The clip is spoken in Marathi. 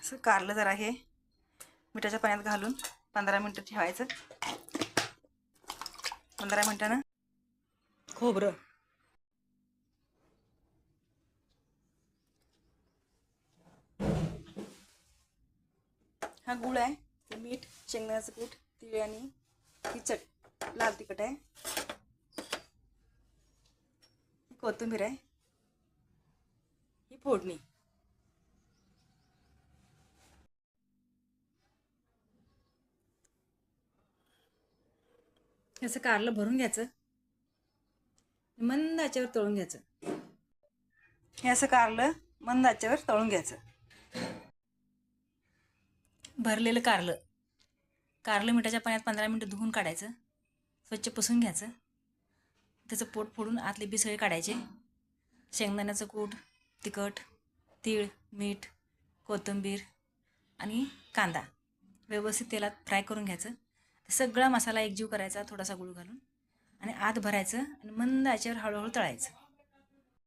असं कारलं जरा हे मिठाच्या पाण्यात घालून 15 मिनिटं ठेवायचं. 15 मिनिटानं खोबरं, हा गुळ आहे, मीठ, शेंगदाण्याचं कूट, तीळ आणि ही लाल तिखट आहे, कोथिंबीर आहे, ही फोडणी. असं कारलं भरून घ्यायचं, मंद आचेवर तळून घ्यायचं. हे असं कारलं मंद आचेवर तळून घ्यायचं. भरलेलं कारलं मिठाच्या पाण्यात 15 मिनिटं धुवून काढायचं, स्वच्छ पुसून घ्यायचं. त्याचं पोट फोडून आतले बी सगळे काढायचे. शेंगदाण्याचं कूट, तिखट, तीळ, मीठ, कोथिंबीर आणि कांदा व्यवस्थित तेलात फ्राय करून घ्यायचं. सगळा मसाला एकजीव करायचा थोडासा गुळ घालून आणि आत भरायचं आणि मंद आचेवर हळूहळू तळायचं.